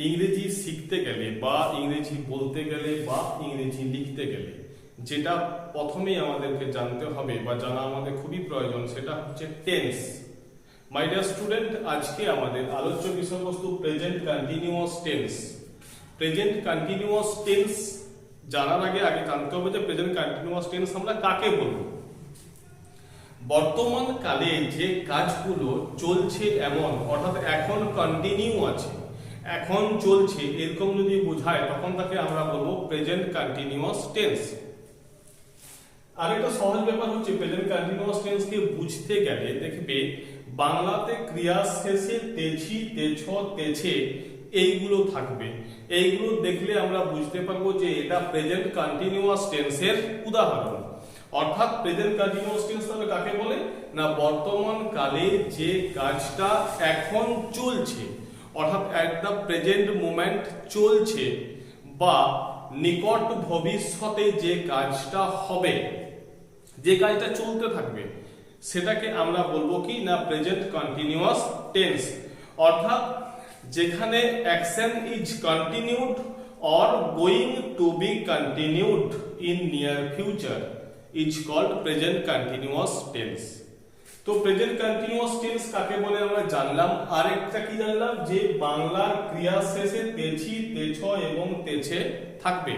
ইংরেজি শিখতে গেলে বা ইংরেজি বলতে গেলে বা ইংরেজি লিখতে গেলে যেটা প্রথমেই আমাদেরকে জানতে হবে বা জানা আমাদের খুবই প্রয়োজন, সেটা হচ্ছে টেন্স। মাই ডিয়ার স্টুডেন্ট, আজকে আমাদের আলোচ্য বিষয়বস্তু present continuous tense. Present continuous tense জানার আগে জানতে হবে যে প্রেজেন্ট কন্টিনিউয়াস টেন্স আমরা কাকে বলবো। বর্তমান কালে যে কাজগুলো চলছে এমন, অর্থাৎ এখন কন্টিনিউ আছে, এখন চলছে, এরকম যদি বোঝায় তখন তাকে আমরা বলবো প্রেজেন্ট কন্টিনিউয়াস টেন্স। আরেকটা সহজ ব্যাপার হচ্ছে প্রেজেন্ট কন্টিনিউয়াস টেন্স কে বুঝতে গেলে দেখবে বাংলাতে ক্রিয়া শেষে তেছি, তেছ, তেছে এইগুলো থাকবে। এইগুলো দেখলে আমরা বুঝতে পারবো যে এটা প্রেজেন্ট কন্টিনিউয়াস টেন্সের উদাহরণ। অর্থাৎ প্রেজেন্ট কন্টিনিউয়াস টেন্স তাহলে কাকে বলে না, বর্তমান কালে যে কাজটা এখন চলছে, অর্থাৎ এট দ্য প্রেজেন্ট মোমেন্ট চলছে, বা নিকট ভবিষ্যতে যে কাজটা হবে, যে কাজটা চলতে থাকবে, সেটাকে আমরা বলবো কি না প্রেজেন্ট কন্টিনিউয়াস টেন্স। অর্থাৎ যেখানে action is continued or going to be continued in near future is called present continuous tense. তো প্রেজেন্ট কন্টিনিউয়াস টেন্স কাকে বলে আমরা জানলাম। আরেকটা কি জানলাম, যে বাংলার ক্রিয়া শেষে তেছি, তেছ এবং তেছে থাকবে।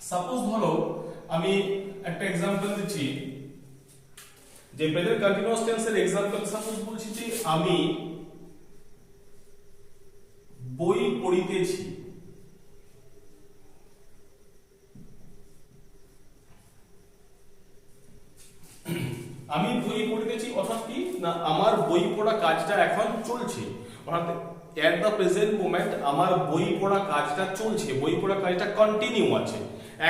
সাপোজ ধরো আমি একটা এক্সাম্পল দিচ্ছি, যে প্রেজেন্ট কন্টিনিউয়াস টেন্সের এক্সাম্পল সাপোজ বলছি যে আমি বই পড়িতেছি। আমি বই পড়িতেছি অর্থাৎ কি না আমার বই পড়া কাজটা এখন চলছে, অর্থাৎ এট দ্য প্রেজেন্ট মোমেন্ট আমার বই পড়া কাজটা চলছে, বই পড়া কাজটা কন্টিনিউ আছে।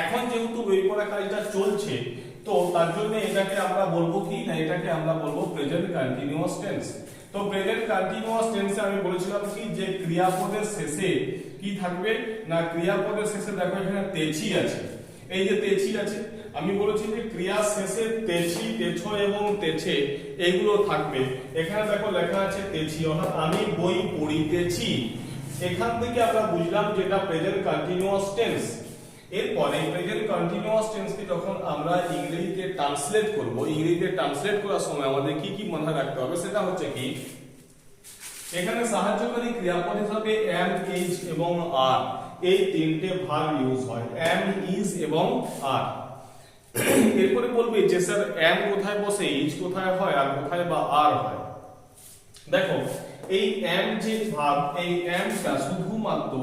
এখন যেহেতু বই পড়া কাজটা চলছে, তো তার জন্য এটাকে আমরা বলবো কি না, এটাকে আমরা বলবো প্রেজেন্ট কন্টিনিউয়াস টেন্স। তো প্রেজেন্ট কন্টিনিউয়াস টেন্সে আমি বলেছিলাম কি যে ক্রিয়াপদের শেষে কি থাকবে না, ক্রিয়াপদের শেষে দেখো এখানে তেছি আছে, এই যে তেছি আছে, আমি বলেছি যে ক্রিয়া শেষে তেছি, তেছ এবং তেছে এইগুলো থাকবে। এখানে দেখো লেখা আছে তেছি, অর্থাৎ আমি বই পড়িতেছি। এখান থেকে আমরা বুঝলাম যে এটা প্রেজেন্ট কন্টিনিউয়াস টেন্স। এরপরে প্রেজেন্ট কন্টিনিউয়াস টেন্সকে যখন আমরা ইংরেজিতে ট্রান্সলেট করব, ইংরেজিতে ট্রান্সলেট করার সময় আমাদের কি কি মনে রাখতে হবে সেটা হচ্ছে কি, এখানে সাহায্যকারী ক্রিয়াপদ হিসেবে এম, ইজ এবং আর এই তিনটে ভার্ব ইউজ হয়, এম, ইজ এবং আর। এরপরে বলবে যে স্যার এম কোথায় বসে, ইজ কোথায় হয়, আর কোথায় বা আর হয়। দেখো এই এম যে ভার্ব, এই এমটা শুধুমাত্র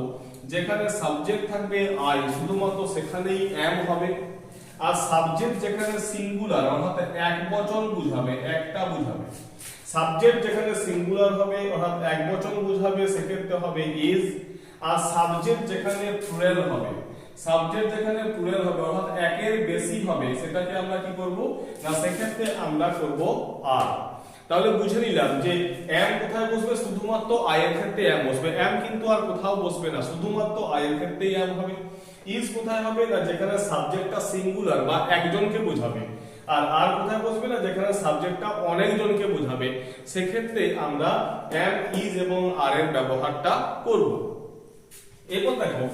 যেখানে সাবজেক্ট থাকবে আই, শুধুমাত্র সেখানেই এম হবে। আর সাবজেক্ট যেখানে সিঙ্গুলার অর্থাৎ এক বচন বুঝাবে, একটা বুঝাবে, সাবজেক্ট যেখানে সিঙ্গুলার হবে অর্থাৎ এক বচন বুঝাবে সেক্ষেত্রে হবে ইজ। আর সাবজেক্ট যেখানে প্লুরাল হবে, সাবজেক্ট যেখানে প্লুরাল হবে অর্থাৎ একের বেশি হবে, সেটাকে আমরা কি করব না, সেক্ষেত্রে আমরা করব আর। তাহলে বুঝে নিলাম যে এম কোথায় বসবে, শুধুমাত্র আই এর ক্ষেত্রে এম বসবে, এম কিন্তু আর কোথাও বসবে না, শুধুমাত্র আই এর ক্ষেত্রেই এম হবে। ইজ কোথায় হবে না, যেখানে সাবজেক্টটা সিঙ্গুলার বা একজনকে বোঝাবে। আর কোথায় বসবে না, যেখানে সাবজেক্টটা অনেকজনকে বোঝাবে, সেক্ষেত্রে আমরা এম, ইজ এবং আর এর ব্যবহারটা করব। এরপর দেখো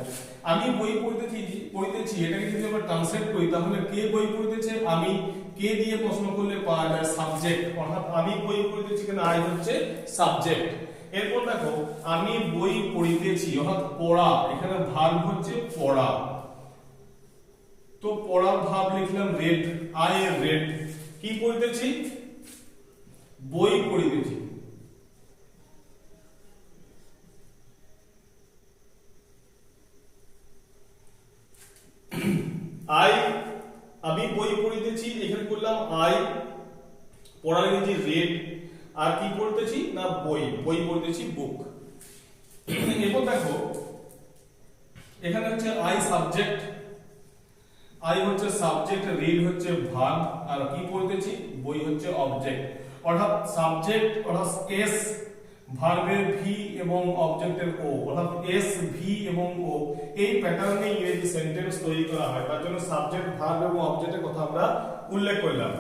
আমি বই পড়িতেছি, এটাকে যদি আমরা ট্রান্সলেট করি তাহলে কে বই পড়িতেছে, আমি, কে দিয়ে প্রশ্ন করলে পাওয়া যায় সাবজেক্ট, অর্থাৎ আমি বই পড়িতেছি কেন, আই হচ্ছে সাবজেক্ট। এরপর দেখো আমি বই পড়িতেছি অর্থাৎ পড়া, এখানে ভার্ব হচ্ছে পড়া, তো পড়ার ভার্ব লিখলাম রেড, আই রেড, কি পড়িতেছি, বই পড়িতেছি। আই, আমি বই পড়িতেছি, এখানে করলাম আই, পড়া লিখেছি রেড, আর কি পড়তেছি না বই, বই পড়তেছি বুক। এরপর দেখো এখানে হচ্ছে আই সাবজেক্ট, আই হচ্ছে সাবজেক্ট, রিড হচ্ছে ভার্ব, আর কি পড়তেছি বই হচ্ছে অবজেক্ট। অর্থাৎ সাবজেক্ট অর্থাৎ এস, ভার্বের ভি এবং অবজেক্টের ও, অর্থাৎ এস, ভি এবং ও, এই প্যাটার্নে ইংরেজি সেন্টেন্স তৈরি করা হয়। তার জন্য সাবজেক্ট, ভার্ব এবং অবজেক্টের কথা আমরা উল্লেখ করলাম।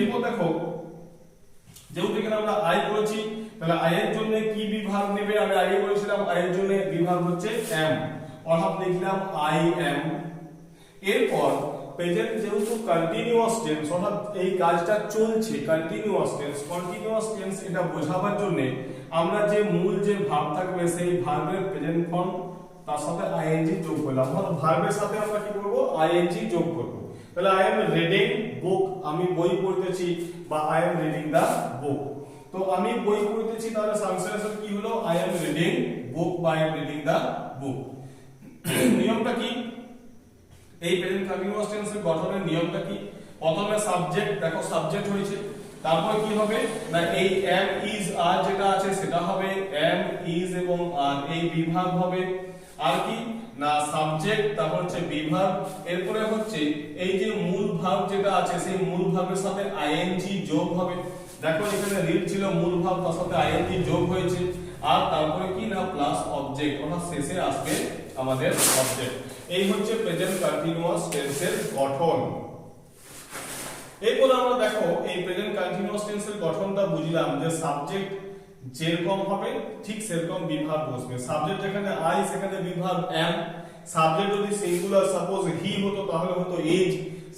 এরপর দেখো যেহেতু এখানে আমরা আই করেছি, তাহলে আই এর জন্য কি বিভাগ নেবে? আমি আগে বলেছিলাম আই এর জন্য বিভাগ হচ্ছে এম, অর্থাৎ লিখলাম আই এম। এরপর প্রেজেন্ট যেহেতু কন্টিনিউয়াস টেন্স, অর্থাৎ এই কাজটা চলছে, কন্টিনিউয়াস টেন্স এটা বোঝাবার জন্য আমরা যে মূল যে ভার্ব থাকবে সেই ভার্বের প্রেজেন্ট ফর্ম তার সাথে আইএনজি যোগ করলাম, অর্থাৎ ভার্বের সাথে আমরা কি করব? আইএনজি যোগ করব। তাহলে আই এম রিডিং বুক, আমি বই পড়তেছি, বা আই এম রিডিং দা বুক। তো আমি বই পড়তেছি, তাহলে সাবস্টেন্স কি হলো? আই এম রিডিং বুক বা আই এম রিডিং দা বুক। নিয়মটা কি? এই প্রেজেন্ট কন্টিনিউয়াস টেন্সের গঠনের নিয়মটা কি? প্রথমে সাবজেক্ট, দেখো সাবজেক্ট হয়েছে, তারপর কি হবে না এই এম ইজ আর যেটা আছে সেটা হবে এম ইজ এবং আর, এই বিভাগ হবে। আর কি না সাবজেক্ট, তারপর হচ্ছে বিভাগ, এরপরে হচ্ছে এই যে মূল ভাব যেটা আছে সেই মূল ভাবের সাথে আইএনজি যোগ হবে। দেখো এখানে রিড ছিল মূল ভাব, তার সাথে আইএনজি যোগ হয়েছে, আর তারপরে কি না প্লাস অবজেক্ট, অর্থাৎ শেষে আসবে আমাদের অবজেক্ট। এই হচ্ছে প্রেজেন্ট কন্টিনিউয়াস টেন্সের গঠন। এরপর আমরা দেখো এই প্রেজেন্ট কন্টিনিউয়াস টেন্সের গঠনটা বুঝলাম যে সাবজেক্ট যেরকম হবে ঠিক সেরকম বিভাগ বসবে। সাবজেক্ট যেখানে আই সেখানে বিভাগ এম। সাবজেক্ট যদি সিঙ্গুলার সাপোজ হি হতো তাহলে হতো ইজ।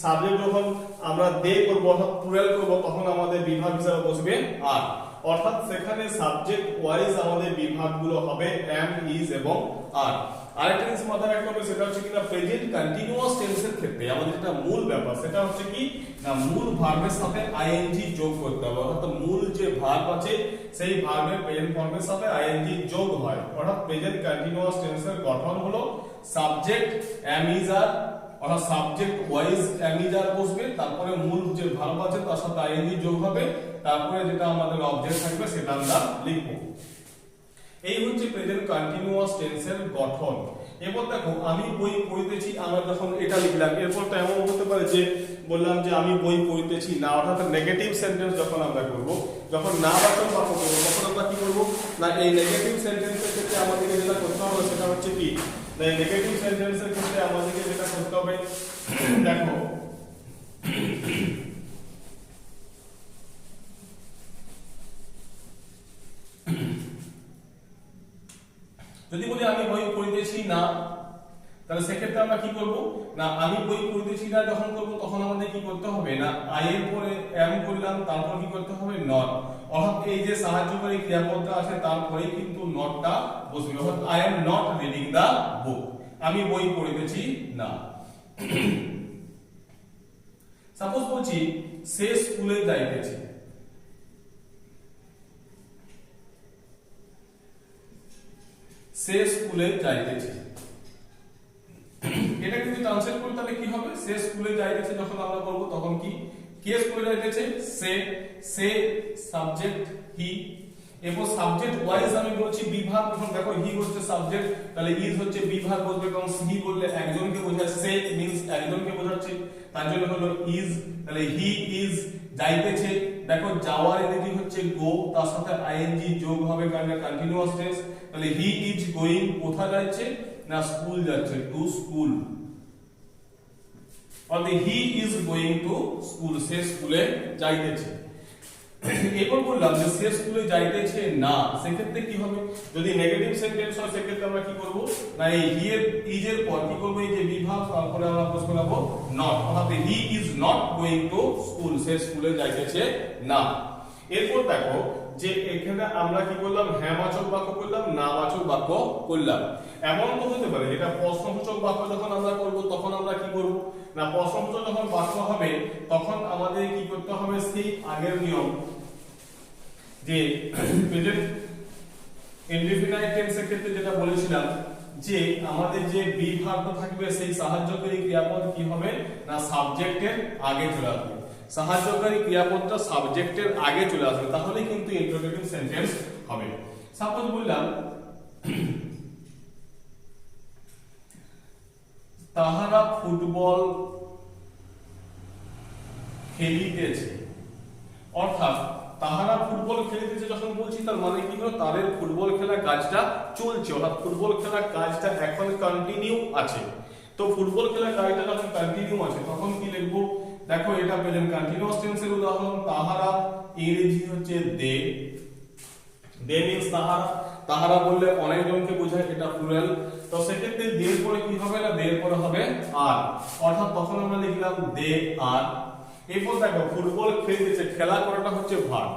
সাবজেক্ট যখন আমরা দে করব অর্থাৎ প্লুরাল করব তখন আমাদের বিভাগ হিসেবে বসবে আর, অর্থাৎ সেখানে সাবজেক্ট ওয়াইজ আমাদের বিভাগগুলো হবে এম ইজ এবং আর। আরেকটা জিনিস মাথায় রাখতে হবে, সেটা হচ্ছে কিনা প্রেজেন্ট কন্টিনিউয়াস টেন্সের ক্ষেত্রে আমাদের যেটা মূল ব্যাপার সেটা হচ্ছে কি না মূল ভার্বের সাথে আইএনজি যোগ করতে হবে, অর্থাৎ মূল যে ভার্ব আছে সেই ভার্বের প্রেজেন্ট ফর্মের সাথে আইএনজি যোগ হয়। অর্থাৎ প্রেজেন্ট কন্টিনিউয়াস টেন্সের গঠন হলো সাবজেক্ট এম ইজ আর, অর্থাৎ সাবজেক্ট ওয়াইজ এম ইজ আর বসবে, তারপরে মূল যে ভার্ব আছে তার সাথে আইএনজি যোগ হবে, তারপরে যেটা আমাদের অবজেক্ট থাকবে সেটা আমরা লিখব। এই হচ্ছে প্রেজেন্ট কন্টিনিউয়াস টেন্সের গঠন। এরপর দেখো আমি বই পড়তেছি, আমরা যখন এটা লিখলাম, এরপর তো এমন হতে পারে যে বললাম যে আমি বই পড়তেছি না, অর্থাৎ নেগেটিভ সেন্টেন্স যখন আমরা করব, যখন না বাচক বাক্য করব তখন আমরা কি করব না এই নেগেটিভ সেন্টেন্সের ক্ষেত্রে আমাদেরকে যেটা করতে হবে সেটা হচ্ছে কি না এই নেগেটিভ সেন্টেন্সের ক্ষেত্রে আমাদেরকে যেটা করতে হবে দেখো যদি বলি আমি বই পড়তেছি না, তাহলে সেক্ষেত্রে আমরা কি করব না আমি বই পড়তেছি না যখন করব তখন আমাদের কি করতে হবে না আই এর পরে এম করলাম, তারপর কি করতে হবে নট, অর্থাৎ এই যে সাহায্যকারী ক্রিয়াপদটা আছে তারপরে কিন্তু নটটা বসবে, অর্থাৎ আই এম নট রিডিং দা বুক, আমি বই পড়তেছি না। সাপোজ বলছি সে স্কুলে যাইতেছে, সে স্কুলে যাইতেছে, এটা যদি ট্রান্সলেট করি তাহলে কি হবে সে স্কুলে যাইতেছে যখন আমরা বলবো তখন কি কে স্কুলে যাইতেছে সে, সে সাবজেক্ট হি, এবং সাবজেক্ট ওয়াইজ আমি বলছি বিভাগ, এখন দেখো হি হচ্ছে সাবজেক্ট তাহলে ইজ হচ্ছে বিভাগ বলবে, কারণ হি বললে একজনকে বোঝায়, সে মিন্স একজনকে বোঝাচ্ছে তার জন্য হলো ইজ, তাহলে হি ইজ যাইতেছে, দেখো যাওয়ার এনার্জি হচ্ছে গো, তার সাথে আইএনজি যোগ হবে কারণ কন্টিনিউয়াস টেন্স, তাহলে হি ইজ গোইং কোথায় যাচ্ছে না স্কুল যাচ্ছে, টু স্কুল, অর্থাৎ he is going to school, সে স্কুলে যাইতেছে। এরপর বললাম যে সে স্কুলে যাইতেছে না, সেক্ষেত্রে কি হবে যদি নেগেটিভ সেন্টেন্স হয় সেক্ষেত্রে আমরা কি করব না এই হি এর ইজ এর পর কি করব এই যে বিভাগ তারপরে আমরা বসবো নট, অর্থাৎ he is not going to school, সে স্কুলে যাইতেছে না। এরপর দেখো যে এখানে আমরা কি করলাম হ্যাঁ বাচক বাক্য করলাম না বাচক বাক্য করলাম, এমন তো হতে পারে যেটা প্রশ্নসূচক বাক্য যখন আমরা করব তখন আমরা কি করব না প্রশ্নসূচক যখন বাক্য হবে তখন আমাদের কি করতে হবে সেই আগের নিয়ম যে প্রেজেন্ট ইনডিফিনাইট টেন্সের ক্ষেত্রে যেটা বলেছিলাম যে আমাদের যে বিভাগটা থাকবে সেই সাহায্যকারী ক্রিয়াপদ কি হবে না সাবজেক্টের আগে চলে আসবে, সাহায্যকারী ক্রিয়াপদটা সাবজেক্টের আগে চলে আসবে তাহলে কিন্তু ইন্টারোগেটিভ সেন্টেন্স হবে। সাপোজ বললাম তাহারা ফুটবল খেলিতেছে, অর্থাৎ তাহারা ফুটবল খেলিতেছে যখন বলছি তার মানে কি হলো তাদের ফুটবল খেলা কাজটা চলছে, অর্থাৎ ফুটবল খেলা কাজটা এখন কন্টিনিউ আছে। তো ফুটবল খেলা কাজটা যখন কন্টিনিউ আছে তখন কি লিখবো দেখো এটা প্রেজেন্ট কন্টিনিউয়াস টেন্সের উদাহরণ। তাহারা ইংরেজি হচ্ছে দে। দে মিন্স তাহারা। তাহারা বললে অনেকজনকে বোঝায়, এটা প্লুরাল। তো সেক্ষেত্রে দের পরে কি হবে না, দের পরে হবে আর, অর্থাৎ তখন আমরা লিখলাম দে আর। এরপর দেখো ফুটবল খেলতেছে, খেলা করাটা হচ্ছে ভার্ব।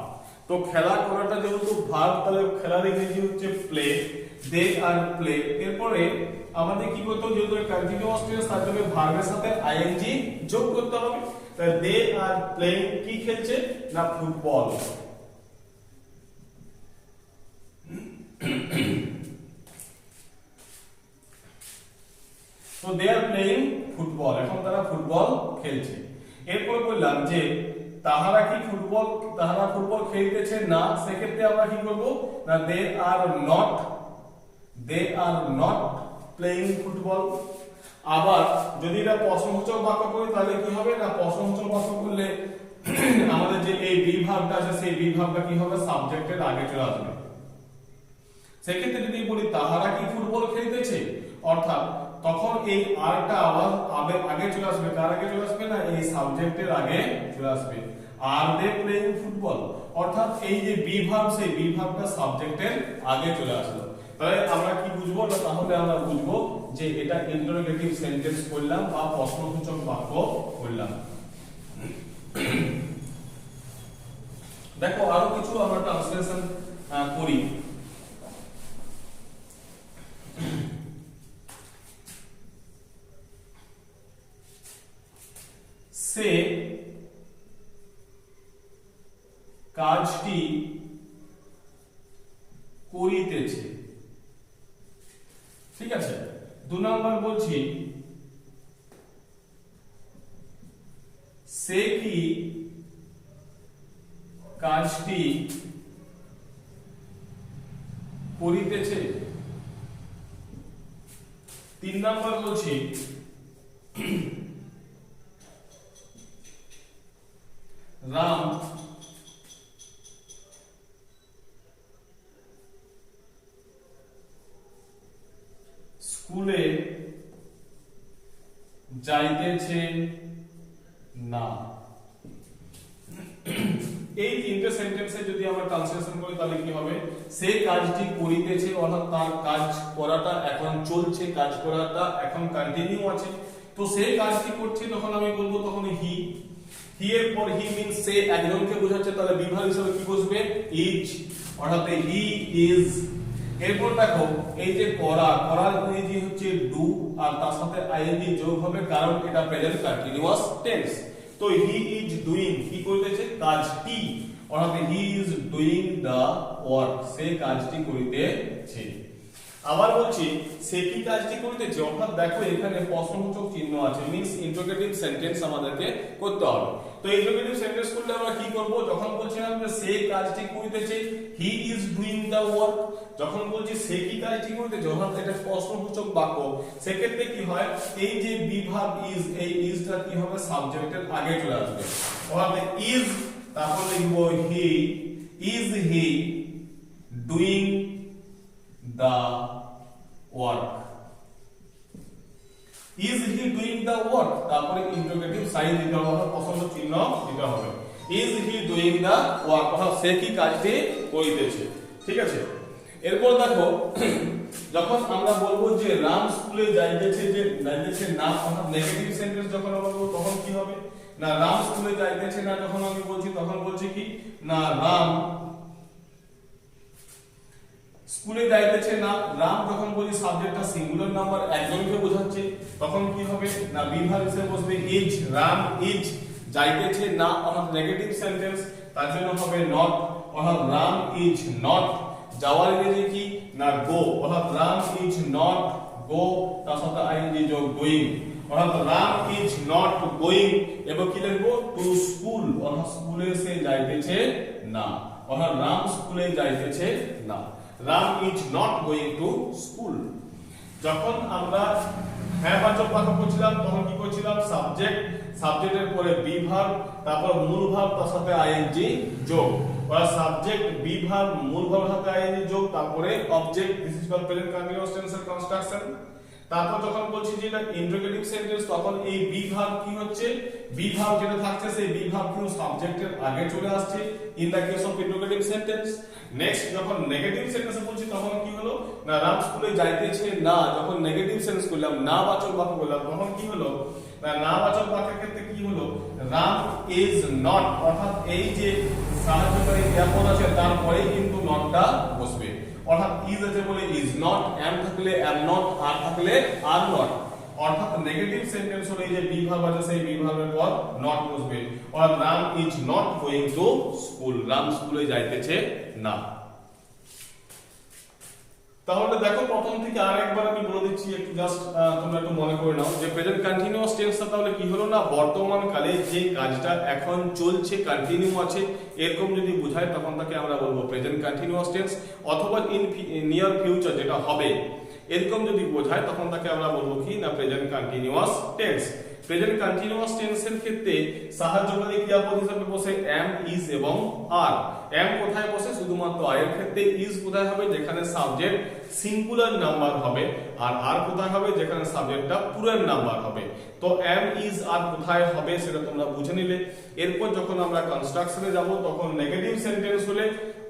তো খেলা করাটা যেহেতু ভার্ব, তাহলে খেলার ইংরেজি হচ্ছে প্লে। দে আর প্লে। এরপরে আমাদের কি করতে হবে, যেহেতু কন্টিনিউয়াস টেন্স তার জন্য ভার্বের সাথে আইএনজি যোগ করতে হবে। তাহলে দে আর প্লেইং কি খেলছে না, ফুটবল। তো দে আর প্লেইং ফুটবল, এখন তারা ফুটবল খেলছে। এরপর বললাম যে তাহারা কি ফুটবল, তাহারা ফুটবল খেলতেছে না, সেক্ষেত্রে আমরা কি করব না, দে আর নট প্লেইং ফুটবল। আবার যদি এটা প্রশ্নসূচক বাক্য করি তাহলে কি হবে না, প্রশ্নসূচক বাক্য করলে আমাদের যে এই বি ভার্বটা আছে সেই বি ভার্বটা কি হবে, সাবজেক্টের আগে চলে আসবে। সেক্ষেত্রে যদি বলি তাহারা কি ফুটবল খেলতেছে, অর্থাৎ তখন এই আরটা আবার আগে চলে আসবে। কার আগে চলে আসবে না, এই সাবজেক্টের আগে চলে আসবে। আর দে প্লেইং ফুটবল, অর্থাৎ এই যে বি ভার্ব, সেই বি ভার্বটা সাবজেক্টের আগে চলে আসলো। তাহলে আমরা কি বুঝবো না, তাহলে আমরা বুঝবো যে এটা ইন্টারোগেটিভ সেন্টেন্স করলাম বা প্রশ্নসূচক বাক্য করলাম। দেখো আরো কিছু আমরা ট্রান্সলেশন করি। সে কাজটি করিতেছে, ঠিক আছে। 2 নম্বর বলছি সে কি কাজটি করিতেছে। 3 নম্বর বলছি রাম স্কুলে যাইতেছে না। এই তিনটে সেন্টেন্সে যদি আমরা ট্রান্সলেশন করি তাহলে কি হবে, সে কাজটি করিতেছে, অর্থাৎ তার কাজ করাটা এখন চলছে, কাজ করাটা এখন কন্টিনিউ আছে। তো সে কাজটি করছে, তখন আমি বলবো তখন হি। হি এর পর হি মিন্স সে একজনকে বোঝাচ্ছে, তাহলে বিভাগ হিসেবে কি বসবে, ইজ, অর্থাৎ হি ইজ। এরপর দেখো এই যে করার ইংরেজি হচ্ছে ডু, আর তার সাথে আইএনজি যোগ হবে, কারণ এটা প্রেজেন্ট কন্টিনিউয়াস টেন্স। তো হি ইজ ডুইং, কি করতেছে, কাজটি, অর্থাৎ he is doing the work, সে কাজটি করিতেছে। আবার বলছি সে কি কাজটি করিতেছে, অর্থাৎ দেখো এখানে প্রশ্নসূচক চিহ্ন আছে, মিন্স ইন্টারোগেটিভ সেন্টেন্স আমাদেরকে করতে হবে। তো ইন্টারোগেটিভ সেন্টেন্স করলে আমরা কি করব, যখন বলছিলাম যে সে কাজটি করিতেছে, he is doing the work, যখন বলছি সে কি কাজটি করিতেছে, অর্থাৎ এটা প্রশ্নসূচক বাক্য, সেক্ষেত্রে কি হয়, এই যে বি ভার্ব ইজ, এই ইজটা কি হবে, সাবজেক্টের আগে চলে আসবে। অর্থাৎ ইজ, তারপর লিখব he, is he doing the work, is he doing the work, তারপরে ইন্টারোগেটিভ সাইন দিতে হবে, প্রশ্ন চিহ্ন দিতে হবে, is he doing the work, অর্থাৎ সে কি কাজটি করিতেছে, ঠিক আছে। এরপর দেখো যখন আমরা বলবো যে রাম স্কুলে যাইতেছে, যে যাইতেছে না, অর্থাৎ নেগেটিভ সেন্টেন্স যখন আমরা বলবো তখন কি হবে না, রাম স্কুলে যাইতেছে না যখন আমি বলছি, তখন বলছি কি না, রাম স্কুলে যাইতেছে না। রাম যখন বলি সাবজেক্টটা সিঙ্গুলার নাম্বার, একজনকে বোঝাচ্ছে, তখন কি হবে না, বিভাগ হিসেবে বসবে ইজ, রাম ইজ যাইতেছে না, অর্থাৎ নেগেটিভ সেন্টেন্স, তার জন্য হবে নট, অর্থাৎ রাম ইজ নট। যাওয়ার ইংরেজি কি না, গো, অর্থাৎ রাম ইজ নট গো, তার সাথে আইএনজি যোগ গোয়িং, অর্থাৎ রাম ইজ নট গোয়িং। এবং কি লিখবো, টু স্কুল, অর্থাৎ স্কুলে সে যাইতেছে না, অর্থাৎ রাম স্কুলে যাইতেছে না, Ram is not going to school. যখন আমরা হ্যাঁ বাচক বাক্য করছিলাম তখন কি করছিলাম, সাবজেক্টের পরে বি ভার্ব, তারপর মূল ভার্ব, তার সাথে আইএনজি যোগ, বা সাবজেক্ট বি ভার্ব মূল ভার্বের সাথে আইএনজি যোগ, তারপরে object, this is called present continuous tense এর কনস্ট্রাকশন। তারপর যখন বলছি যে এটা ইন্টারোগেটিভ সেন্টেন্স, তখন এই বি ভার্ব কি হচ্ছে, বি ভার্ব যেটা থাকছে সেই বি ভার্ব কিন্তু সাবজেক্টের আগে চলে আসছে in the case of interrogative sentence. Next যখন নেগেটিভ সেন্টেন্সে বলছি তখন কি হলো না রাম স্কুলে যাইতেছে না, যখন নেগেটিভ সেন্স করলাম না বাচক বাক্য বললাম তখন কি হলো না বাচক বাক্যের ক্ষেত্রে কি হলো রাম ইজ নট, অর্থাৎ এই যে সাহায্যকারী ক্রিয়াপদ আছে তারপরেই কিন্তু নটটা বসবে, অর্থাৎ ইজ আছে বলে ইজ নট, এম থাকলে এম নট, আর থাকলে আর নট, অর্থাৎ নেগেটিভ সেন্টেন্স হলে যে বি ভার্ব আছে সেই বি ভার্বের পর নট বসবে, অর্থাৎ Ram is not going to school, Ram স্কুলে যাইতেছে না। তাহলে দেখো প্রথম থেকে আরেকবার আমি বলে দিচ্ছি, একটু জাস্ট তোমরা একটু মনে করে নাও যে প্রেজেন্ট কন্টিনিউয়াস টেন্সটা তাহলে কি হলো না বর্তমান কালে যে কাজটা এখন চলছে কন্টিনিউ আছে এরকম যদি বোঝায় তখন তাকে আমরা বলবো প্রেজেন্ট কন্টিনিউয়াস টেন্স, অথবা ইন নিয়ার ফিউচার যেটা হবে এরকম যদি বোঝায় তখন তাকে আমরা বলবো কি না present continuous tense. Present continuous টেন্সের ক্ষেত্রে সাহায্যকারী ক্রিয়াপদ হিসেবে বসে এম, ইজ এবং আর। এম কোথায় বসে শুধুমাত্র আর এর ক্ষেত্রে, ইজ কোথায় হবে যেখানে সাবজেক্ট সিঙ্গুলার নাম্বার হবে, আর কোথায় হবে যেখানে সাবজেক্টটা প্লুরাল নাম্বার হবে। তো এম, ইজ, আর কোথায় হবে সেটা তোমরা বুঝে নিলে। এরপর যখন আমরা কনস্ট্রাকশনে যাব তখন নেগেটিভ সেন্টেন্স হলে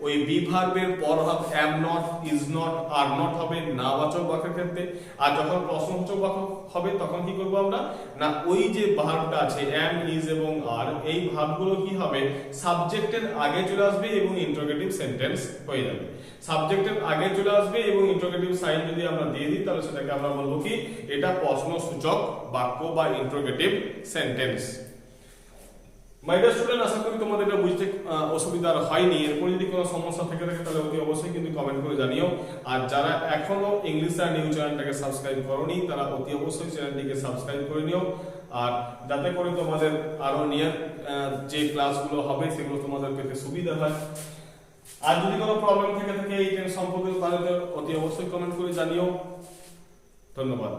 ওই বি ভার্বের পর হবে am not, is not, are not হবে নাবাচক বাক্যের ক্ষেত্রে। আর যখন প্রশ্নবাচক বাক্য হবে তখন কি করব আমরা না ওই যে ভার্বটা আছে এম, ইজ এবং আর এই ভার্বগুলো কি হবে সাবজেক্টের আগে চলে আসবে এবং ইন্টারোগেটিভ সেন্টেন্স হয়ে যাবে। সাবজেক্টের আগে চলে আসবে এবং ইন্টারোগেটিভ সাইন যদি আমরা দিয়ে দিই তাহলে সেটাকে আমরা বলবো কি এটা প্রশ্নসূচক বাক্য বা interrogative sentence. My dear student, আশা করি তোমাদের এটা বুঝতে অসুবিধা হয়নি। এরপর যদি কোনো সমস্যা থেকে থাকে তাহলে অতি অবশ্যই কিন্তু কমেন্ট করে জানিও। আর যারা এখনো ইংলিশ আর নিউ চ্যানেলটাকে সাবস্ক্রাইব করোনি তারা অতি অবশ্যই চ্যানেলটিকে সাবস্ক্রাইব করে নিও, আর যাতে করে তোমাদের আরো নিয়ার যে ক্লাসগুলো হবে সেগুলো তোমাদের পেতে সুবিধা হয়। আর যদি কোনো প্রবলেম থেকে থাকে এই টেন্স সম্পর্কে তাহলে অতি অবশ্যই কমেন্ট করে জানিও। ধন্যবাদ।